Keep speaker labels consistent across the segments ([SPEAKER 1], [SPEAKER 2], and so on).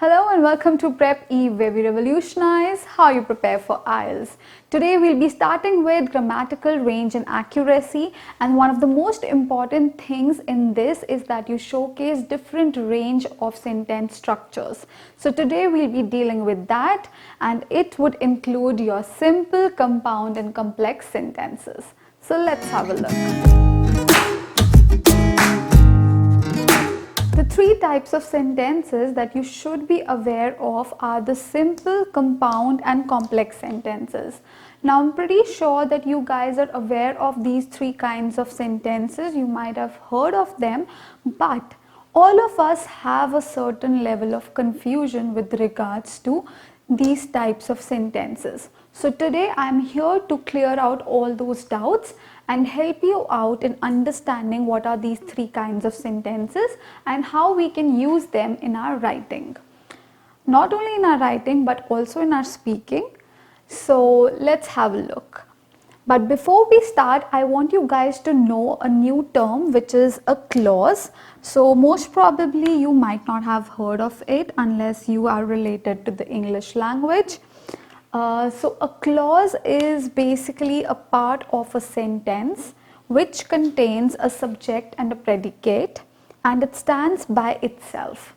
[SPEAKER 1] Hello and welcome to PrepEve, where we revolutionize how you prepare for IELTS. Today we'll be starting with grammatical range and accuracy, and one of the most important things in this is that you showcase different range of sentence structures. So today we'll be dealing with that, and it would include your simple, compound and complex sentences. So let's have a look. The three types of sentences that you should be aware of are the simple, compound and complex sentences. Now I'm pretty sure that you guys are aware of these three kinds of sentences. You might have heard of them, but all of us have a certain level of confusion with regards to these types of sentences. So today I'm here to clear out all those doubts and help you out in understanding what are these three kinds of sentences and how we can use them in our writing. Not only in our writing but also in our speaking. So let's have a look. But before we start, I want you guys to know a new term, which is a clause. So most probably you might not have heard of it unless you are related to the English language. So a clause is basically a part of a sentence which contains a subject and a predicate, and it stands by itself.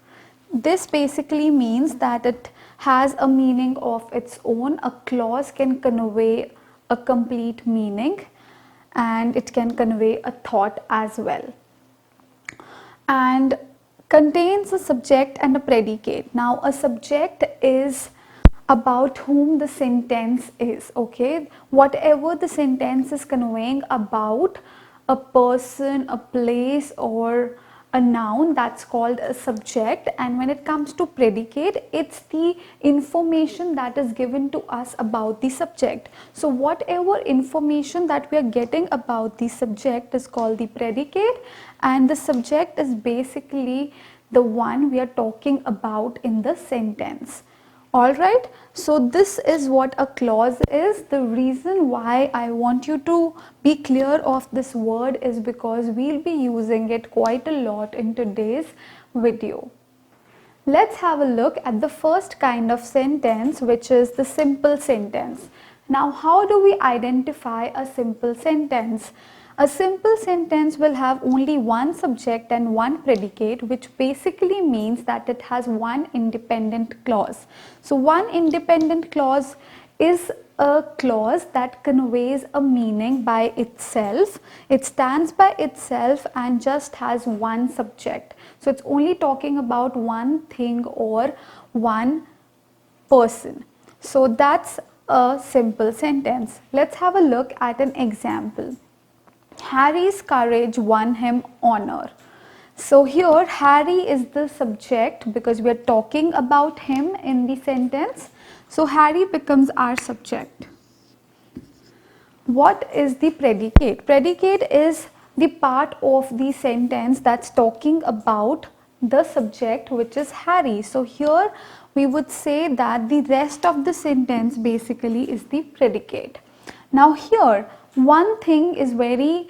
[SPEAKER 1] This basically means that it has a meaning of its own. A clause can convey a complete meaning and it can convey a thought as well, and contains a subject and a predicate. Now a subject is about whom the sentence is, okay? Whatever the sentence is conveying about a person, a place or a noun, that's called a subject. And when it comes to predicate, it's the information that is given to us about the subject. So whatever information that we are getting about the subject is called the predicate, and the subject is basically the one we are talking about in the sentence. Alright, so this is what a clause is. The reason why I want you to be clear of this word is because we'll be using it quite a lot in today's video. Let's have a look at the first kind of sentence, which is the simple sentence. Now, how do we identify a simple sentence? A simple sentence will have only one subject and one predicate, which basically means that it has one independent clause. So one independent clause is a clause that conveys a meaning by itself. It stands by itself and just has one subject. So it's only talking about one thing or one person. So that's a simple sentence. Let's have a look at an example. Harry's courage won him honor. So here Harry is the subject because we are talking about him in the sentence. So Harry becomes our subject. What is the predicate? Predicate is the part of the sentence that's talking about the subject, which is Harry. So here we would say that the rest of the sentence basically is the predicate. Now here one thing is very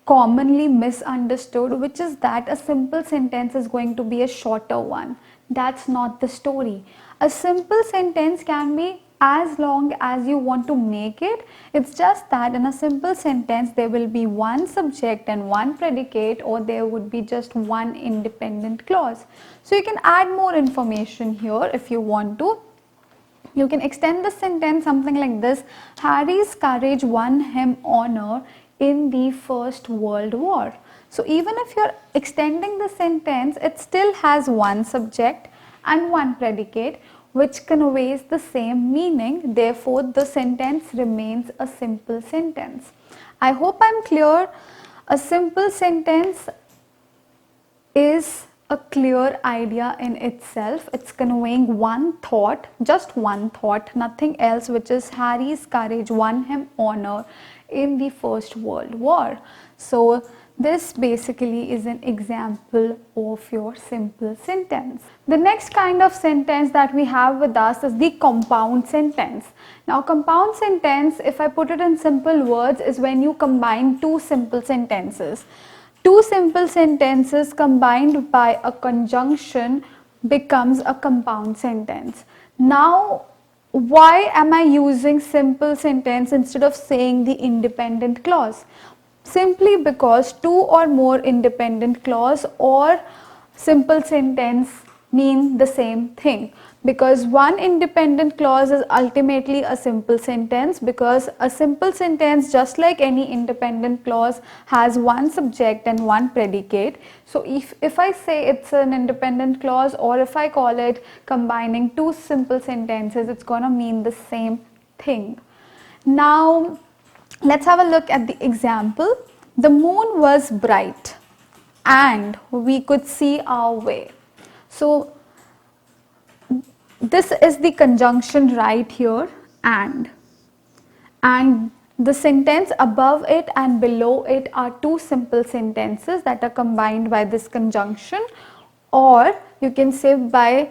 [SPEAKER 1] commonly misunderstood, which is that a simple sentence is going to be a shorter one. That's not the story. A simple sentence can be as long as you want to make it. It's just that in a simple sentence there will be one subject and one predicate, or there would be just one independent clause. So you can add more information here if you want to. You can extend the sentence something like this: Harry's courage won him honor in the First World War. So even if you're extending the sentence, it still has one subject and one predicate, which conveys the same meaning. Therefore, the sentence remains a simple sentence. I hope I'm clear. A simple sentence is a clear idea in itself. It's conveying one thought, just one thought, nothing else, which is Harry's courage won him honor in the First World War. So this basically is an example of your simple sentence. The next kind of sentence that we have with us is the compound sentence. Now compound sentence, if I put it in simple words, is when you combine two simple sentences. Two simple sentences combined by a conjunction becomes a compound sentence. Now, why am I using simple sentence instead of saying the independent clause? Simply because two or more independent clause or simple sentence mean the same thing, because one independent clause is ultimately a simple sentence, because a simple sentence, just like any independent clause, has one subject and one predicate. So if I say it's an independent clause, or if I call it combining two simple sentences, it's gonna mean the same thing. Now let's have a look at the example. The moon was bright and we could see our way. So this is the conjunction right here, and the sentence above it and below it are two simple sentences that are combined by this conjunction, or you can say by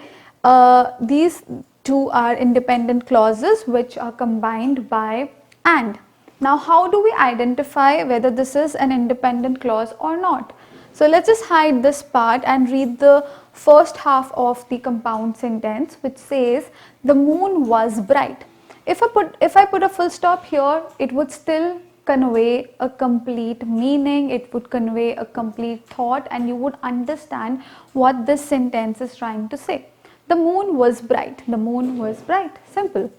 [SPEAKER 1] these two are independent clauses which are combined by and. Now how do we identify whether this is an independent clause or not? So let's just hide this part and read the first half of the compound sentence, which says the moon was bright. If I put a full stop here, it would still convey a complete meaning, it would convey a complete thought, and you would understand what this sentence is trying to say. The moon was bright. The moon was bright. Simple.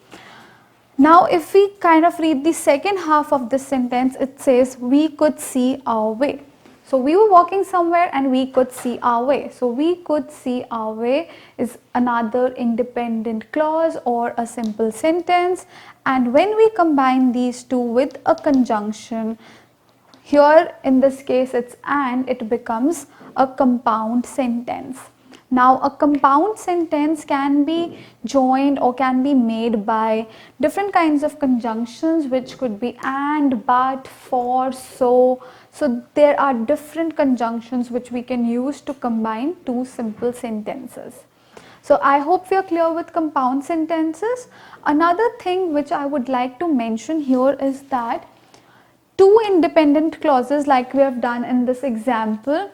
[SPEAKER 1] Now if we kind of read the second half of this sentence, it says we could see our way. So we were walking somewhere and we could see our way. So we could see our way is another independent clause or a simple sentence, and when we combine these two with a conjunction, here in this case it's and, it becomes a compound sentence. Now a compound sentence can be joined or can be made by different kinds of conjunctions, which could be and, but, for, so. So there are different conjunctions which we can use to combine two simple sentences. So I hope we are clear with compound sentences. Another thing which I would like to mention here is that two independent clauses, like we have done in this example,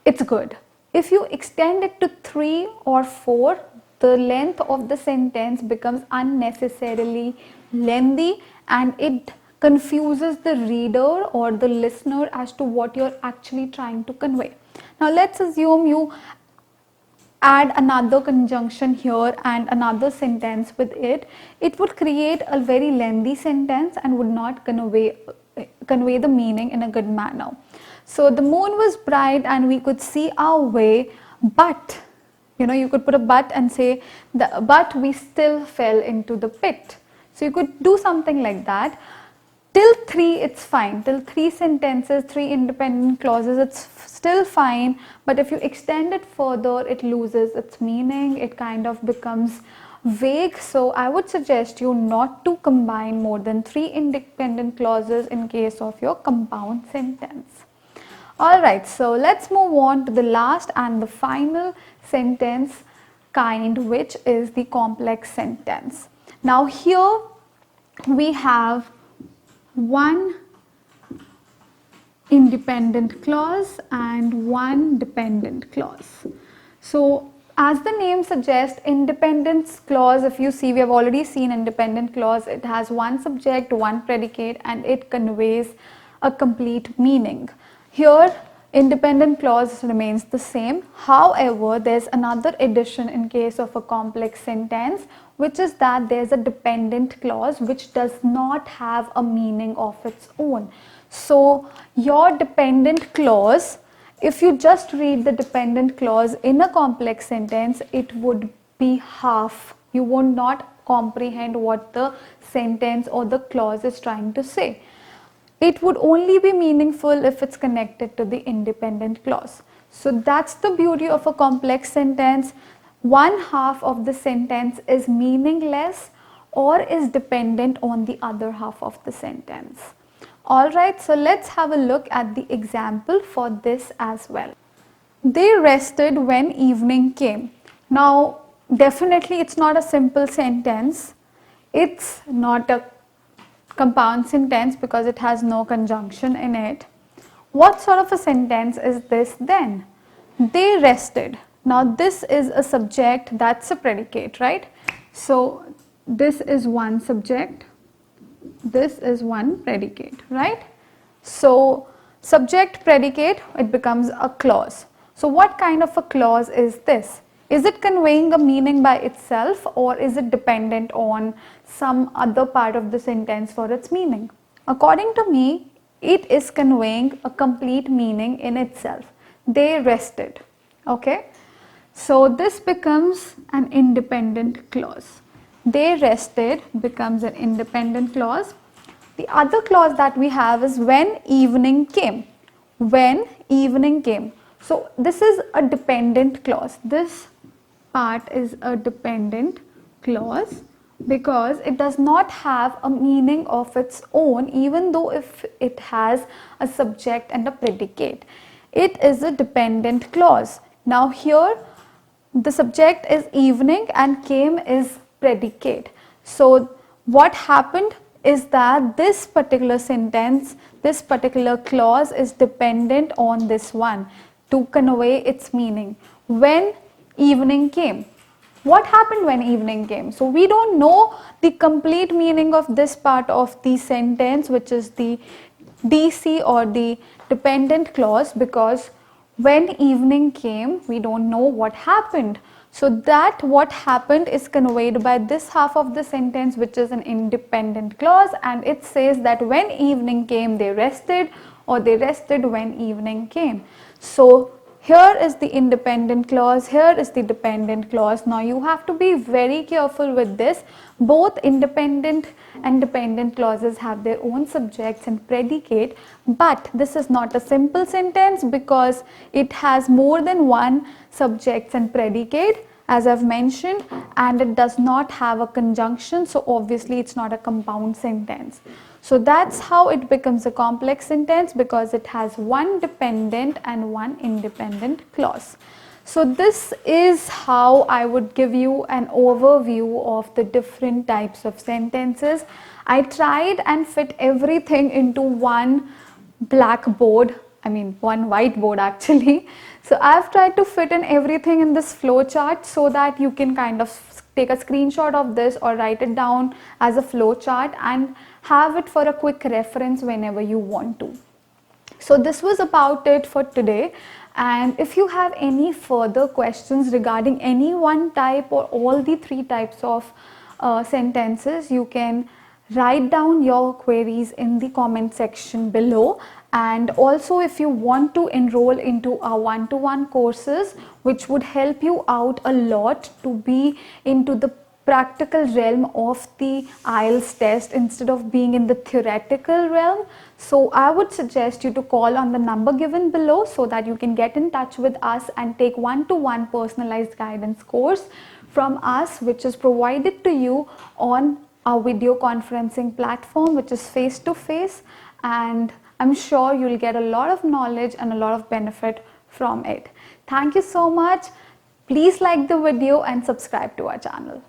[SPEAKER 1] it's good. If you extend it to 3 or 4, the length of the sentence becomes unnecessarily lengthy and it confuses the reader or the listener as to what you're actually trying to convey. Now let's assume you add another conjunction here and another sentence with it. It would create a very lengthy sentence and would not convey the meaning in a good manner. So the moon was bright and we could see our way, but, you could put a but and say, but we still fell into the pit. So you could do something like that. Till 3 it's fine, till 3 sentences, 3 independent clauses, it's still fine, but if you extend it further, it loses its meaning, it kind of becomes vague. So I would suggest you not to combine more than 3 independent clauses in case of your compound sentence. Alright, so let's move on to the last and the final sentence kind, which is the complex sentence. Now here we have one independent clause and one dependent clause. So as the name suggests, independence clause, if you see, we have already seen independent clause, it has one subject, one predicate, and it conveys a complete meaning. Here independent clause remains the same. However, there's another addition in case of a complex sentence, which is that there's a dependent clause which does not have a meaning of its own. So your dependent clause, if you just read the dependent clause in a complex sentence, it would be half. You would not comprehend what the sentence or the clause is trying to say. It would only be meaningful if it's connected to the independent clause. So that's the beauty of a complex sentence. One half of the sentence is meaningless or is dependent on the other half of the sentence. Alright, so let's have a look at the example for this as well. They rested when evening came. Now, definitely it's not a simple sentence. It's not a compound sentence because it has no conjunction in it. What sort of a sentence is this then? They rested. Now this is a subject, that's a predicate, right? So this is one subject, this is one predicate, right? So subject predicate, it becomes a clause. So what kind of a clause is this? Is it conveying a meaning by itself, or is it dependent on some other part of the sentence for its meaning? According to me, it is conveying a complete meaning in itself. They rested. Okay, so this becomes an independent clause. They rested becomes an independent clause. The other clause that we have is when evening came. When evening came. So this is a dependent clause. This part is a dependent clause because it does not have a meaning of its own, even though if it has a subject and a predicate. It is a dependent clause. Now here the subject is evening and came is predicate. So what happened is that this particular sentence, this particular clause is dependent on this one to convey its meaning. When evening came. What happened when evening came? So we don't know the complete meaning of this part of the sentence, which is the DC or the dependent clause, because when evening came, we don't know what happened. So that what happened is conveyed by this half of the sentence, which is an independent clause, and it says that when evening came they rested, or they rested when evening came. So here is the independent clause, here is the dependent clause. Now you have to be very careful with this. Both independent and dependent clauses have their own subjects and predicate, but this is not a simple sentence because it has more than one subjects and predicate, as I've mentioned, and it does not have a conjunction, so obviously it's not a compound sentence. So that's how it becomes a complex sentence, because it has one dependent and one independent clause. So this is how I would give you an overview of the different types of sentences. I tried and fit everything into one blackboard, one whiteboard actually. So I've tried to fit in everything in this flow chart so that you can kind of take a screenshot of this or write it down as a flow chart and have it for a quick reference whenever you want to. So this was about it for today, and if you have any further questions regarding any one type or all the three types of sentences, you can write down your queries in the comment section below. And also, if you want to enroll into our one-to-one courses, which would help you out a lot to be into the practical realm of the IELTS test instead of being in the theoretical realm, so I would suggest you to call on the number given below so that you can get in touch with us and take one-to-one personalized guidance course from us, which is provided to you on our video conferencing platform, which is face-to-face, and I'm sure you'll get a lot of knowledge and a lot of benefit from it. Thank you so much. Please like the video and subscribe to our channel.